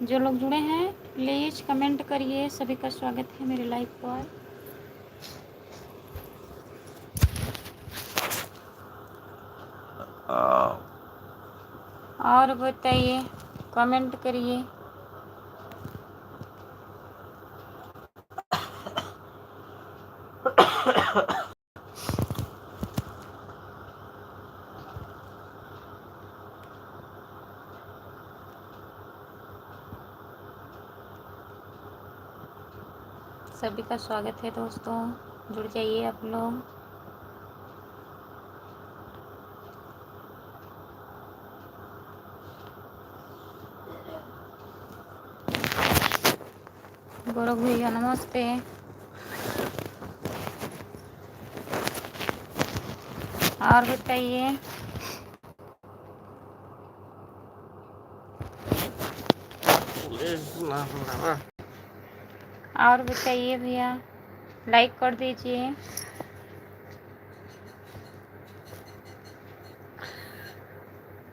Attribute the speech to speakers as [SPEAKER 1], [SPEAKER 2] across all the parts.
[SPEAKER 1] जो लोग जुड़े हैं प्लीज़ कमेंट करिए। सभी का स्वागत है मेरे लाइव पर। और बताइए, कमेंट करिए। सभी का स्वागत है दोस्तों, जुड़ जाइए आप लोग। गौरव भैया नमस्ते। और बताइए, और बताइए भैया, लाइक कर दीजिए।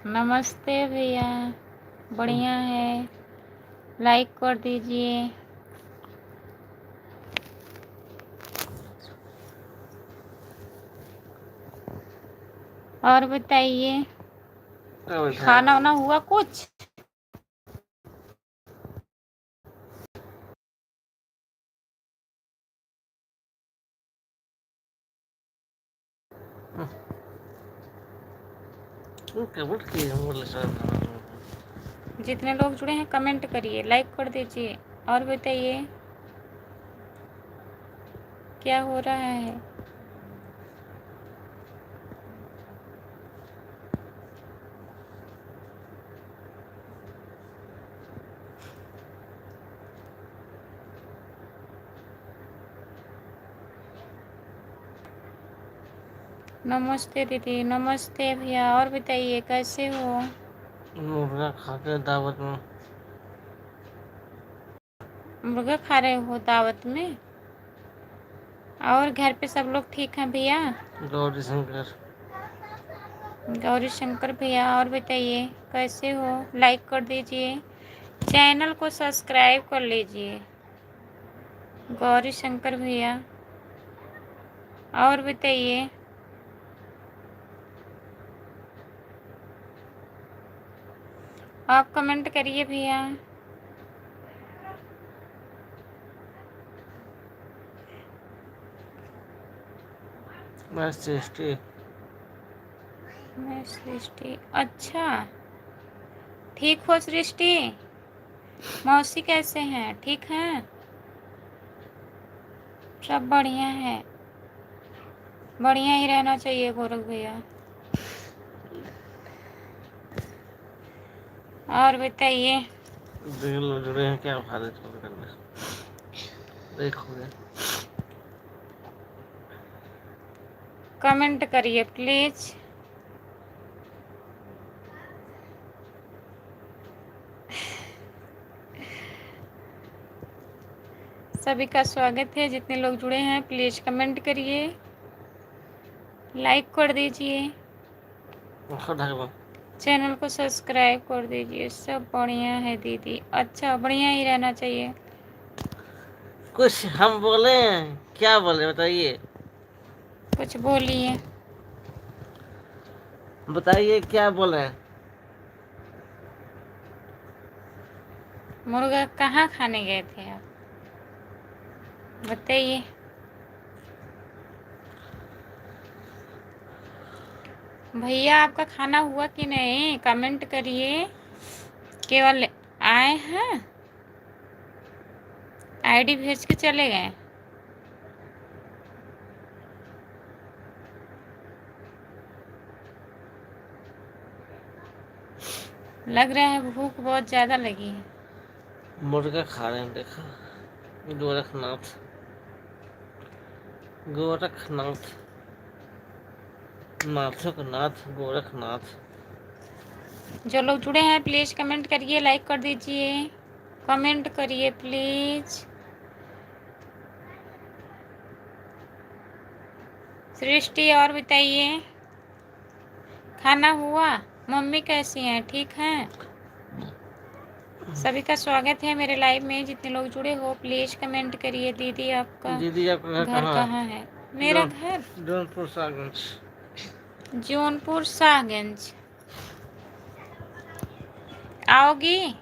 [SPEAKER 1] नमस्ते भैया, बढ़िया है, लाइक कर दीजिए। और बताइए, खाना वाना हुआ कुछ? जितने लोग जुड़े हैं कमेंट करिए, लाइक कर दीजिए। और बताइए क्या हो रहा है। नमस्ते दीदी। नमस्ते भैया। और बताइए कैसे हो?
[SPEAKER 2] मुर्गा खा के दावत में।
[SPEAKER 1] मुर्गा खा रहे हो दावत में? और घर पे सब लोग ठीक हैं भैया?
[SPEAKER 2] गौरी शंकर।
[SPEAKER 1] गौरी शंकर भैया। और बताइए कैसे हो? लाइक कर दीजिए, चैनल को सब्सक्राइब कर लीजिए। गौरी शंकर भैया। और बताइए, आप कमेंट करिए भैया।
[SPEAKER 2] मैं सृष्टि।
[SPEAKER 1] मैं सृष्टि। अच्छा, ठीक हो सृष्टि? मौसी कैसे हैं? ठीक हैं? सब बढ़िया है, बढ़िया ही रहना चाहिए गौरव भैया। और बताइए,
[SPEAKER 2] जुड़े हैं क्या फायदा करने। देखोगे
[SPEAKER 1] कमेंट करिए प्लीज। सभी का स्वागत है। जितने लोग जुड़े हैं प्लीज कमेंट करिए, लाइक कर दीजिए, चैनल को सब्सक्राइब कर दीजिए। सब बढ़िया है दीदी। अच्छा, बढ़िया ही रहना चाहिए।
[SPEAKER 2] कुछ हम बोले क्या बोले बताइए?
[SPEAKER 1] कुछ बोलिए,
[SPEAKER 2] बताइए क्या बोले?
[SPEAKER 1] मुर्गा कहाँ खाने गए थे आप? बताइए। भैया आपका खाना हुआ कि नहीं? कमेंट करिए। केवल आए हैं, आईडी भेज के चले गए। लग रहा है भूख बहुत ज्यादा लगी है।
[SPEAKER 2] मुर्गा खा रहे हैं, देखा? गोरखनाथ। गोरखनाथ, नाथक नाथ, गोरखनाथ।
[SPEAKER 1] जो लोग जुड़े हैं प्लीज कमेंट करिए, लाइक कर दीजिए। कमेंट करिए प्लीज। सृष्टि, और बताइए खाना हुआ? मम्मी कैसी हैं? ठीक हैं? सभी का स्वागत है मेरे लाइव में। जितने लोग जुड़े हो प्लीज कमेंट करिए। दीदी आपका
[SPEAKER 2] दीदी आपका घर
[SPEAKER 1] कहाँ है? मेरा घर
[SPEAKER 2] जौनपुर साहगंज।
[SPEAKER 1] जौनपुर शाहगंज। आओगी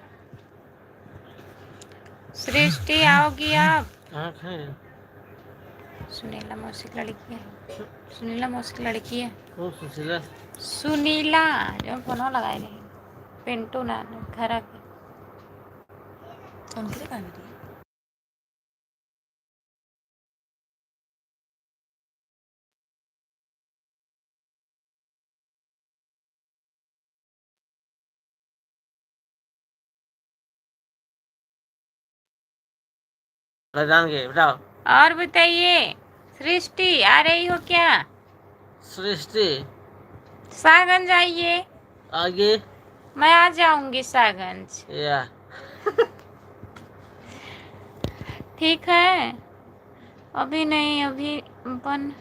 [SPEAKER 1] सृष्टि? आओगी आप?
[SPEAKER 2] कहाँ है?
[SPEAKER 1] सुनीला मौसी की लड़की है। सुनीला मौसी की लड़की है।
[SPEAKER 2] कौन सुशीला?
[SPEAKER 1] सुनीला जो फोन लगाए रहे पिंटू ना घर आके उनके काम है।
[SPEAKER 2] जान गए बताओ।
[SPEAKER 1] और बताइए सृष्टि आ रही हो क्या?
[SPEAKER 2] सृष्टि
[SPEAKER 1] शाहगंज आइए।
[SPEAKER 2] आगे
[SPEAKER 1] मैं आ जाऊंगी शाहगंज।
[SPEAKER 2] या
[SPEAKER 1] ठीक है। अभी नहीं, अभी बन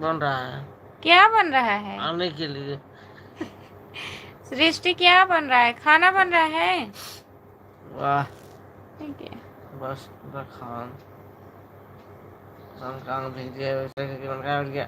[SPEAKER 2] रहा है।
[SPEAKER 1] क्या बन रहा है?
[SPEAKER 2] आने के लिए।
[SPEAKER 1] सृष्टि क्या बन रहा है? खाना बन रहा है।
[SPEAKER 2] वाह
[SPEAKER 1] ठीक है।
[SPEAKER 2] बस पूरा खान भेज दिया वैसे करके बन गया।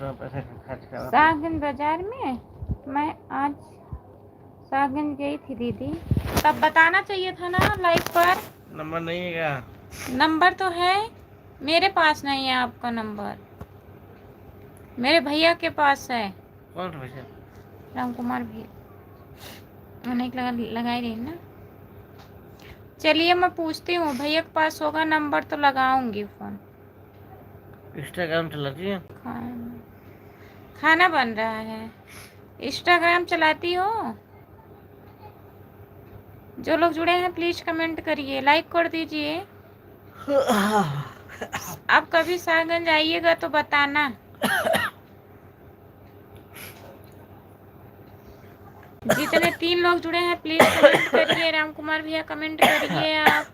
[SPEAKER 2] पैसा खर्च करा
[SPEAKER 1] शाहगंज बाजार में मैं आज शाहगंज गई थी दीदी। तब बताना चाहिए था ना लाइव पर।
[SPEAKER 2] नंबर नहीं है क्या?
[SPEAKER 1] नंबर तो है मेरे पास, नहीं है आपका नंबर। मेरे भैया के पास है।
[SPEAKER 2] कौन भैया?
[SPEAKER 1] राम कुमार भैया। अनेक लगाई रही ना। चलिए मैं पूछती हूँ, भैया के पास होगा नंबर तो लगाऊंगी फोन।
[SPEAKER 2] इंस्टाग्राम चलाती है?
[SPEAKER 1] खाना बन रहा है। इंस्टाग्राम चलाती हो? जो लोग जुड़े हैं प्लीज कमेंट करिए, लाइक कर दीजिए। आप कभी शाहगंज आइएगा तो बताना। जितने 3 लोग जुड़े हैं प्लीज कमेंट करिए। राम कुमार भैया कमेंट करिए। आप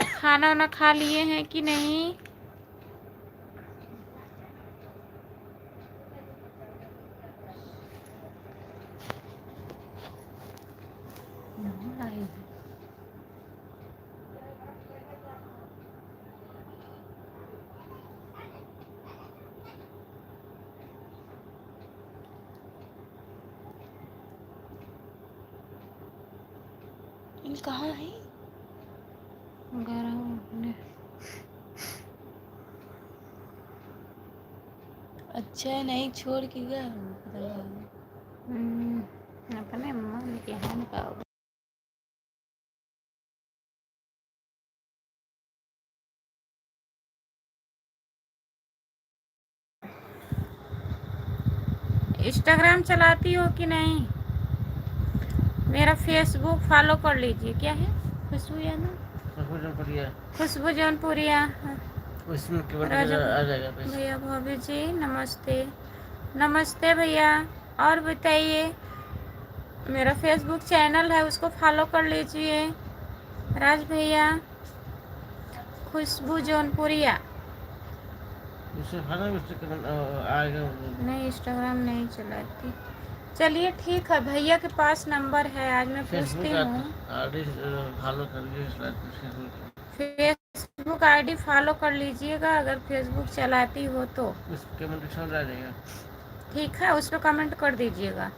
[SPEAKER 1] खाना वाना खा लिए हैं कि नहीं? कहाँ है? अच्छा नहीं छोड़ के गया अपने मन के हम का। इंस्टाग्राम चलाती हो कि नहीं? मेरा फेसबुक फॉलो कर लीजिए। क्या है? खुशबू यादव, खुशबू जौनपुरिया।
[SPEAKER 2] उसमें आ जाएगा
[SPEAKER 1] भैया भाभी जी नमस्ते। नमस्ते भैया। और बताइए, मेरा फेसबुक चैनल है उसको फॉलो कर लीजिए। राज भैया, खुशबू जौनपुरिया। नहीं इंस्टाग्राम नहीं चलाती। चलिए ठीक है, भैया के पास नंबर है, आज मैं पूछती हूँ। फेसबुक आईडी फॉलो कर लीजिएगा अगर फेसबुक चलाती हो तो। ठीक है, उस पर कमेंट कर दीजिएगा।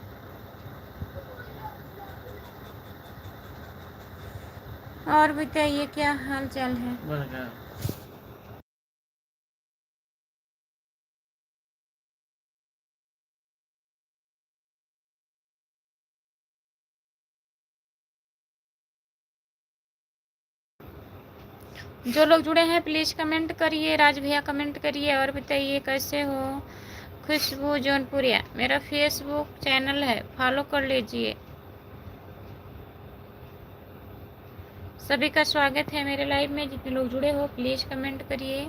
[SPEAKER 1] और बताइए क्या हाल चाल है? जो लोग जुड़े हैं प्लीज़ कमेंट करिए, राज भैया कमेंट करिए और बताइए कैसे हो। खुशबू जौनपुरिया मेरा फेसबुक चैनल है, फॉलो कर लीजिए। सभी का स्वागत है मेरे लाइव में। जितने लोग जुड़े हो प्लीज़ कमेंट करिए।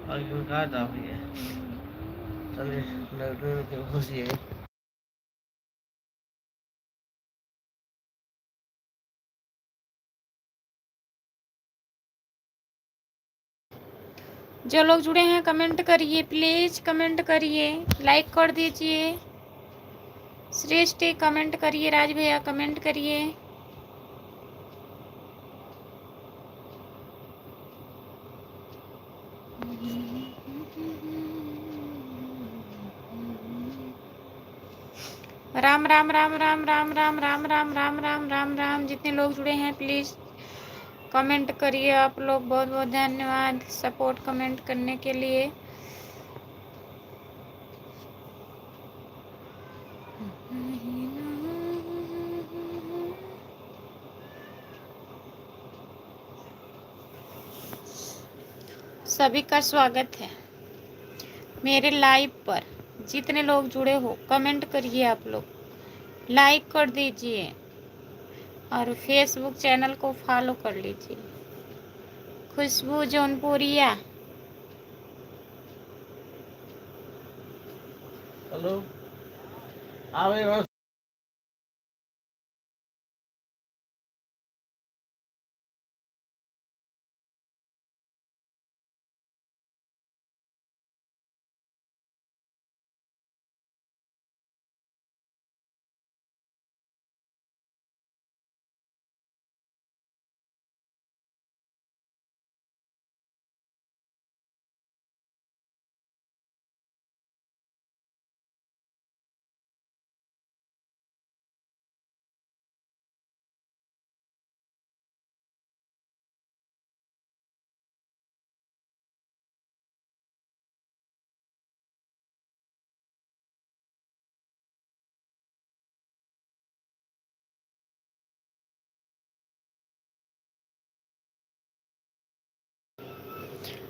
[SPEAKER 2] आगे कहा था भैया चलिए लड़ने की खुशी है।
[SPEAKER 1] जो लोग जुड़े हैं कमेंट करिए, प्लीज़ कमेंट करिए, लाइक कर दीजिए। श्रेष्ठी कमेंट करिए, राज भैया कमेंट करिए। राम राम राम राम राम राम राम राम राम राम राम राम। जितने लोग जुड़े हैं प्लीज़ कमेंट करिए। आप लोग बहुत बहुत धन्यवाद सपोर्ट कमेंट करने के लिए। सभी का स्वागत है मेरे लाइव पर। जितने लोग जुड़े हो कमेंट करिए, आप लोग लाइक कर दीजिए और फेसबुक चैनल को फॉलो कर लीजिए। खुशबू जौनपुरिया
[SPEAKER 2] हेलो आवे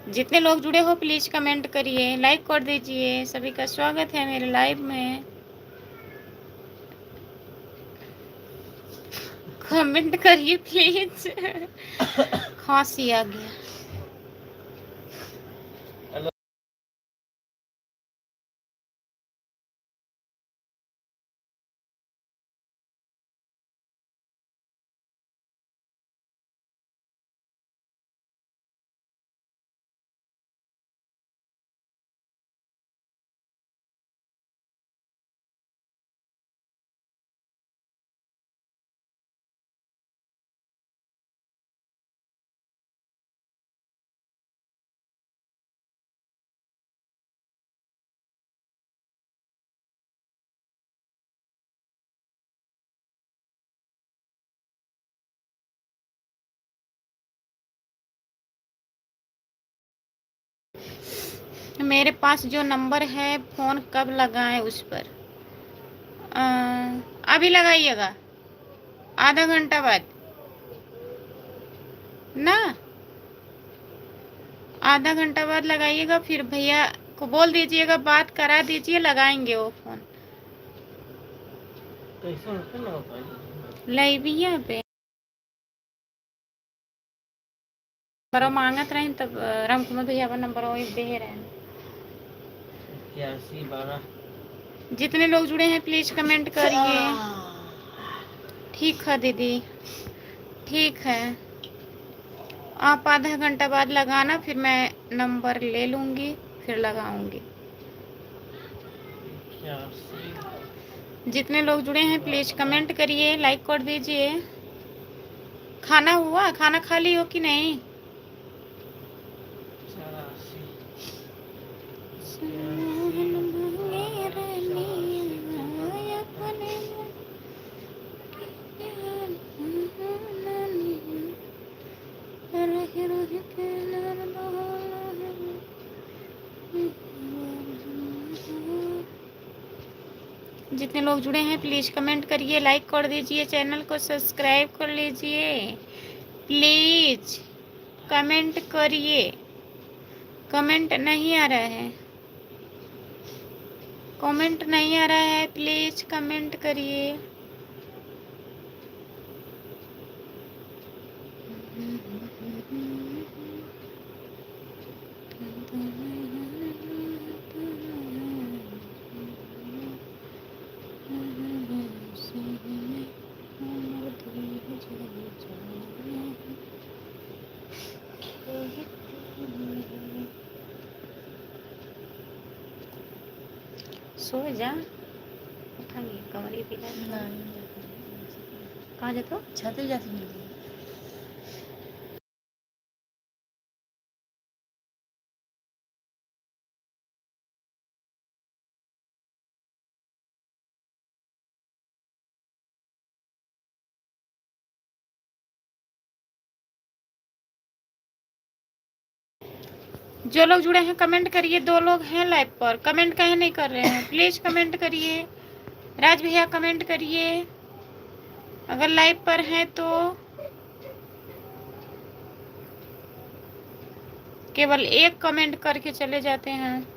[SPEAKER 1] जितने लोग जुड़े हो प्लीज़ कमेंट करिए, लाइक कर दीजिए। सभी का स्वागत है मेरे लाइव में। कमेंट करिए प्लीज। खांसी आ गया। मेरे पास जो नंबर है फोन कब लगाएं उस पर? अभी लगाइएगा, आधा घंटा बाद ना, आधा घंटा बाद लगाइएगा। फिर भैया को बोल दीजिएगा, बात करा दीजिए, लगाएंगे वो फोन। लाइविया पे नंबर मांगत रहे तब राम कुमार भैया का नंबर वही दे रहे हैं।
[SPEAKER 2] 81 12।
[SPEAKER 1] जितने लोग जुड़े हैं प्लीज कमेंट करिए। ठीक है दीदी, ठीक है। आप आधा घंटा बाद लगाना, फिर मैं नंबर ले लूँगी, फिर लगाऊंगी। जितने लोग जुड़े हैं प्लीज कमेंट करिए, लाइक कर दीजिए। खाना हुआ? खाना खा ली हो कि नहीं? जितने लोग जुड़े हैं प्लीज़ कमेंट करिए, लाइक कर दीजिए, चैनल को सब्सक्राइब कर लीजिए। प्लीज़ कमेंट करिए। कमेंट नहीं आ रहा है, कमेंट नहीं आ रहा है, प्लीज़ कमेंट करिए। सो जा, उठाइए कमरे भी कहाँ जाते हो?
[SPEAKER 3] छाते जाती नहीं।
[SPEAKER 1] जो लोग जुड़े हैं कमेंट करिए। 2 लोग हैं लाइव पर, कमेंट काहे नहीं कर रहे हैं? प्लीज़ कमेंट करिए। राज भैया कमेंट करिए अगर लाइव पर हैं तो। केवल एक कमेंट करके चले जाते हैं।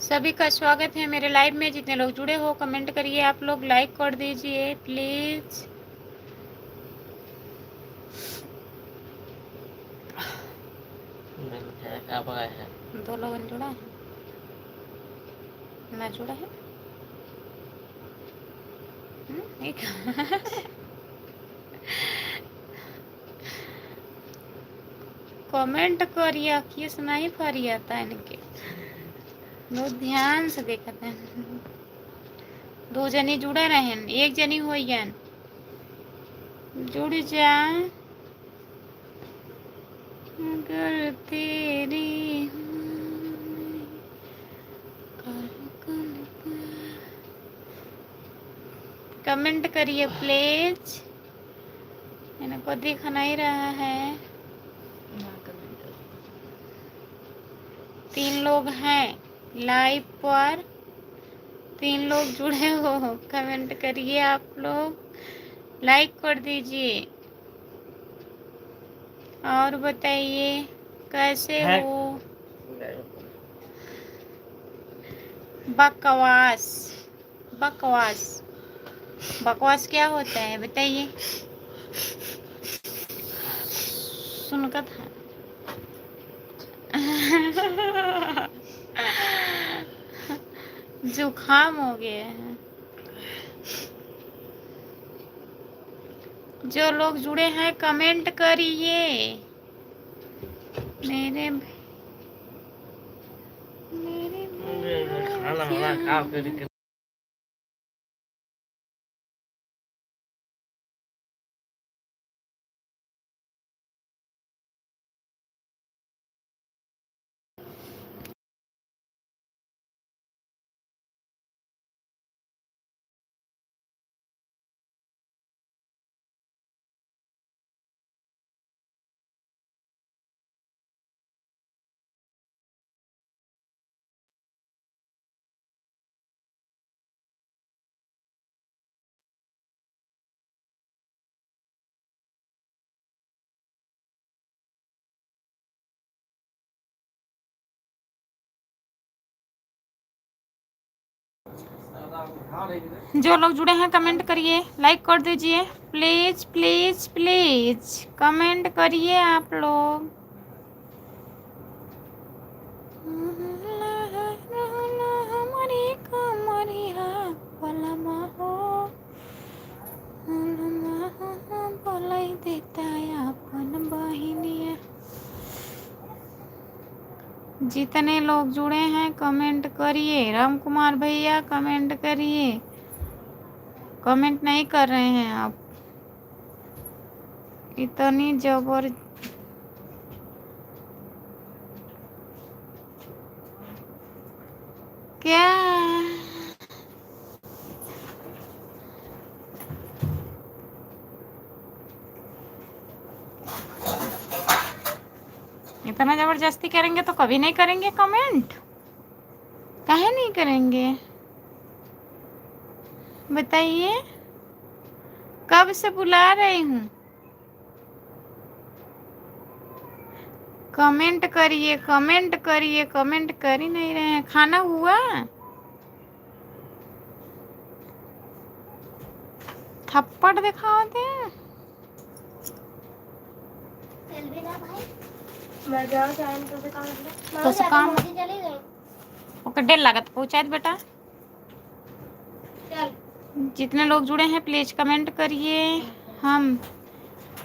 [SPEAKER 1] सभी का स्वागत है मेरे लाइव में। जितने लोग जुड़े हो कमेंट करिए। आप लोग लाइक कर दीजिए प्लीज़।
[SPEAKER 2] है
[SPEAKER 1] 2 लोग जुड़ा है ना? जुड़ा है एक कमेंट करिए कि सुनाई पड़ी आता है इनके। बहुत ध्यान से देखते हैं। 2 जनी जुड़े रहें, 1 जनी हो जुड़ जा। अगर तेरी कमेंट करिए प्लीज। इनको दिख नहीं रहा है। 3 लोग हैं लाइव पर, 3 लोग जुड़े हो। कमेंट करिए आप लोग, लाइक कर दीजिए और बताइए कैसे हो। बकवास बकवास बकवास क्या होता है बताइए? सुनकर था जुकाम हो गया है। जो लोग जुड़े हैं कमेंट करिए। मेरे
[SPEAKER 2] खाना खा कर
[SPEAKER 1] जो लोग जुड़े हैं कमेंट करिए, लाइक कर दीजिए प्लीज प्लीज प्लीज। कमेंट करिए आप लोग। जितने लोग जुड़े हैं कमेंट करिए। राम कुमार भैया कमेंट करिए। कमेंट नहीं कर रहे हैं आप। इतनी जबर क्या इतना जबरदस्ती करेंगे तो कभी नहीं करेंगे कमेंट। काहे नहीं करेंगे बताइए? कब से बुला रही हूँ। कमेंट करिए, कमेंट करिए, कमेंट कर ही नहीं रहे हैं। खाना हुआ? थप्पड़ दिखाओ दे। तो से काम ओके, डेढ़ लागत पहुँचाए बेटा। जितने लोग जुड़े हैं प्लीज कमेंट करिए। हम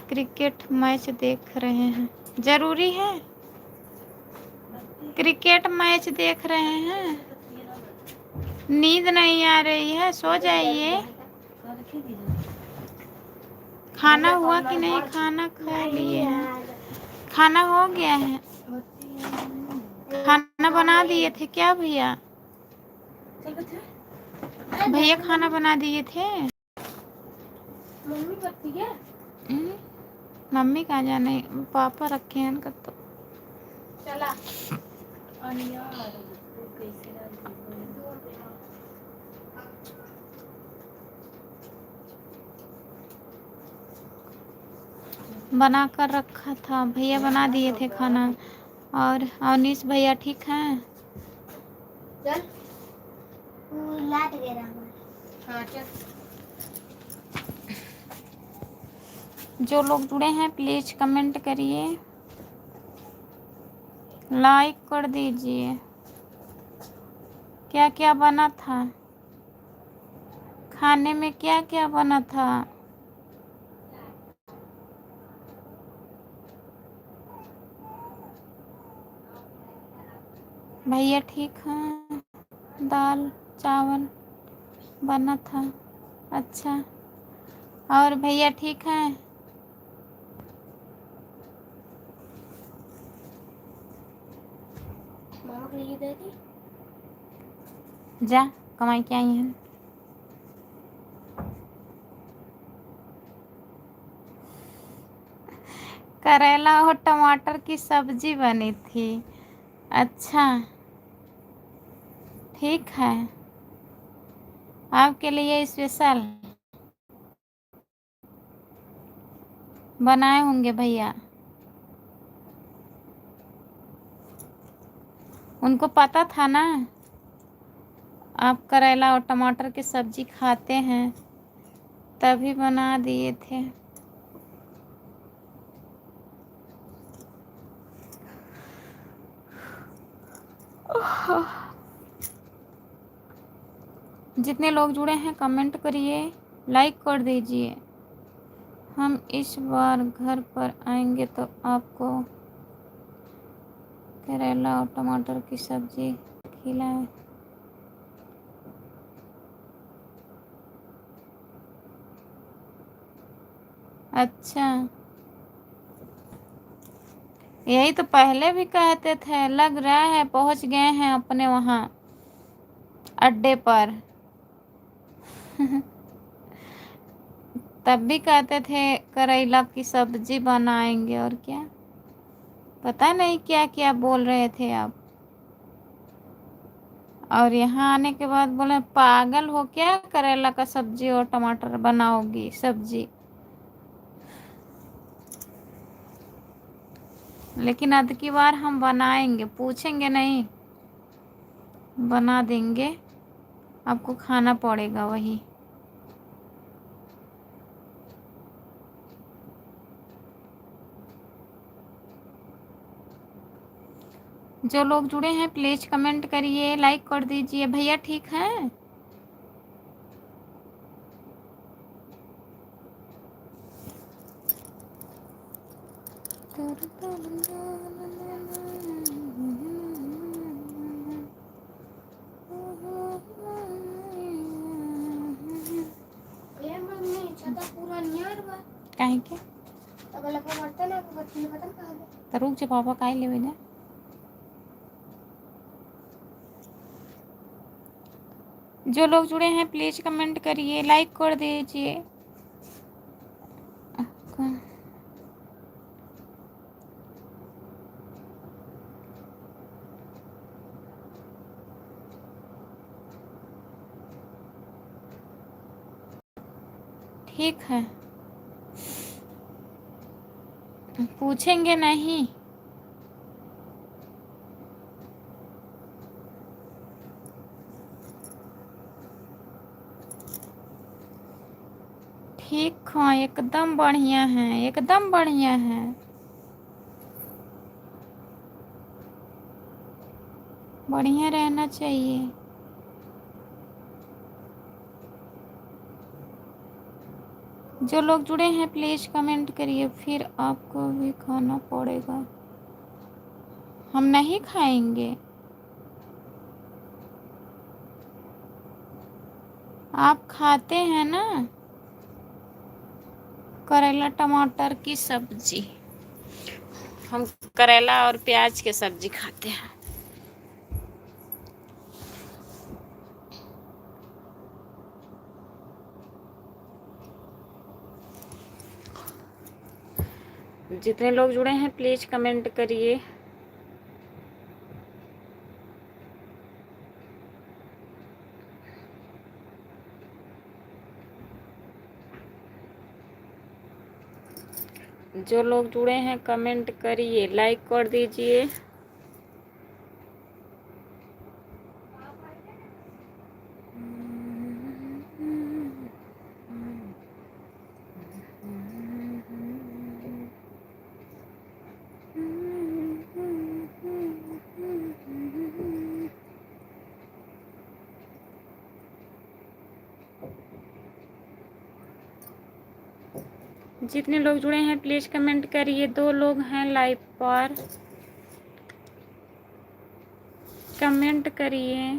[SPEAKER 1] क्रिकेट मैच देख रहे हैं। जरूरी है? क्रिकेट मैच देख रहे हैं। नींद नहीं आ रही है, सो जाइए। खाना हुआ कि नहीं? खाना खा लिए हैं। खाना हो गया है। खाना बना दिए थे क्या भैया? भैया खाना बना दिए थे। मम्मी पत्ती है? मम्मी कहाँ जाने, पापा रखे हैं इनका तो। चला बना कर रखा था, भैया बना दिए थे खाना। और अवनीश भैया ठीक हैं? चल लाट गिरा। हाँ चल। जो लोग जुड़े हैं प्लीज कमेंट करिए, लाइक कर दीजिए। क्या क्या बना था खाने में? क्या क्या बना था? भैया ठीक हैं? दाल चावल बना था। अच्छा, और भैया ठीक हैं? मामा को ये दे दी। जा कमाई के आई हैं। करेला और टमाटर की सब्जी बनी थी। अच्छा ठीक है, आपके लिए स्पेशल बनाए होंगे भैया। उनको पता था ना आप करेला और टमाटर की सब्जी खाते हैं, तभी बना दिए थे। जितने लोग जुड़े हैं कमेंट करिए, लाइक कर दीजिए। हम इस बार घर पर आएंगे तो आपको करेला और टमाटर की सब्जी खिलाएं। अच्छा, यही तो पहले भी कहते थे। लग रहा है पहुंच गए हैं अपने वहां अड्डे पर। तब भी कहते थे करेला की सब्जी बनाएंगे, और क्या पता नहीं क्या क्या बोल रहे थे आप। और यहाँ आने के बाद बोले पागल हो क्या, करेला का सब्जी और टमाटर बनाओगी सब्जी। लेकिन अब की बार हम बनाएंगे, पूछेंगे नहीं, बना देंगे। आपको खाना पड़ेगा वही। जो लोग जुड़े हैं प्लीज कमेंट करिए, लाइक कर दीजिए। भैया ठीक हैं? काहे के तो रुक जा, पापा काहे लेवे जा। जो लोग जुड़े हैं प्लीज कमेंट करिए, लाइक कर दीजिए। ठीक है, पूछेंगे नहीं। ठीक हाँ, एकदम बढ़िया है, एकदम बढ़िया है। बढ़िया रहना चाहिए। जो लोग जुड़े हैं प्लीज़ कमेंट करिए, फिर आपको भी खाना पड़ेगा। हम नहीं खाएंगे, आप खाते हैं ना करेला टमाटर की सब्जी। हम करेला और प्याज की सब्जी खाते हैं। जितने लोग जुड़े हैं प्लीज़ कमेंट करिए। जो लोग जुड़े हैं कमेंट करिए, लाइक कर दीजिए। जितने लोग जुड़े हैं प्लीज़ कमेंट करिए। 2 लोग हैं लाइव पर, कमेंट करिए।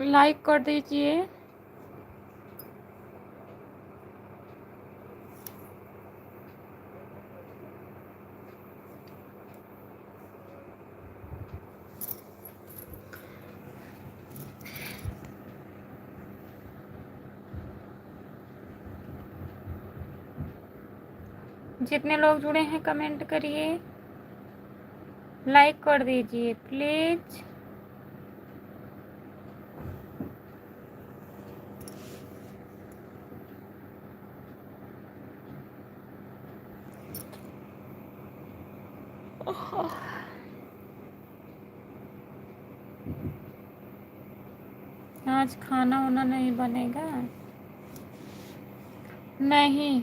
[SPEAKER 1] लाइक कर दीजिए। जितने लोग जुड़े हैं कमेंट करिए, लाइक कर दीजिए प्लीज़। आज खाना वाना नहीं बनेगा? नहीं,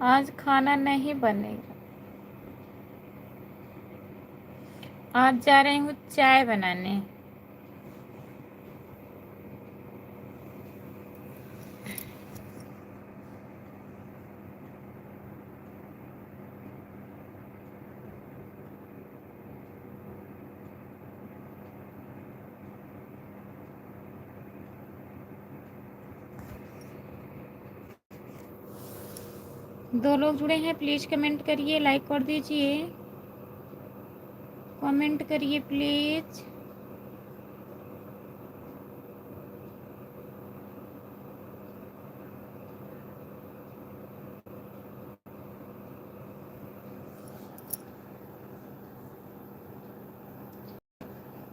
[SPEAKER 1] आज खाना नहीं बनेगा। आज जा रही हूँ चाय बनाने। दो लोग जुड़े हैं प्लीज़ कमेंट करिए, लाइक कर दीजिए। कमेंट करिए प्लीज़।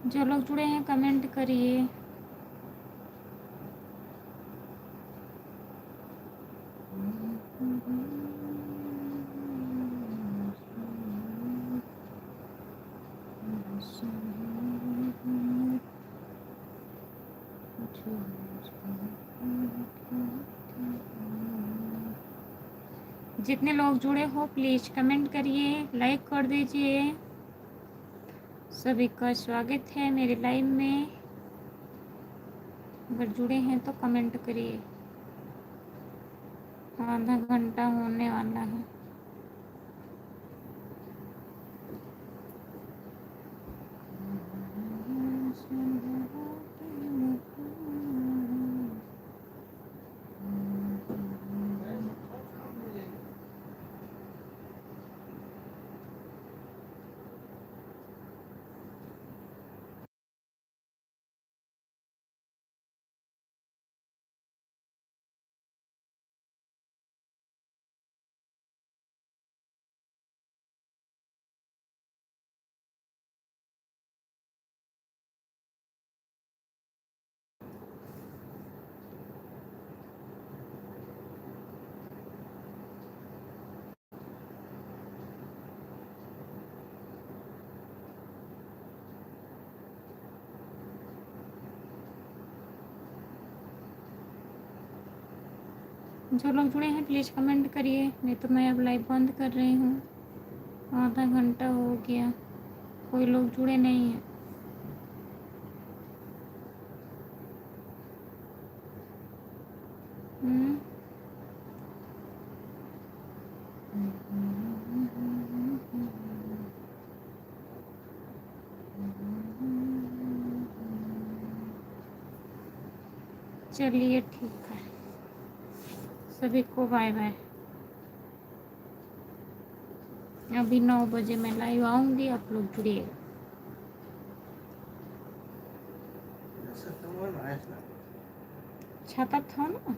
[SPEAKER 1] जो लोग जुड़े हैं कमेंट करिए। जितने लोग जुड़े हो प्लीज़ कमेंट करिए, लाइक कर दीजिए। सभी का स्वागत है मेरे लाइव में। अगर जुड़े हैं तो कमेंट करिए। आधा घंटा होने वाला है। जो लोग जुड़े हैं प्लीज़ कमेंट करिए, नहीं तो मैं अब लाइव बंद कर रही हूँ। आधा घंटा हो गया, कोई लोग जुड़े नहीं हैं। हम्म? चलिए ठीक है, सभी को बाय बाय। अभी 9 बजे मैं लाइव आऊँगी, आप लोग जुड़िएगा।
[SPEAKER 2] ऐसा तो वो ना, ऐसा
[SPEAKER 1] छाता था ना।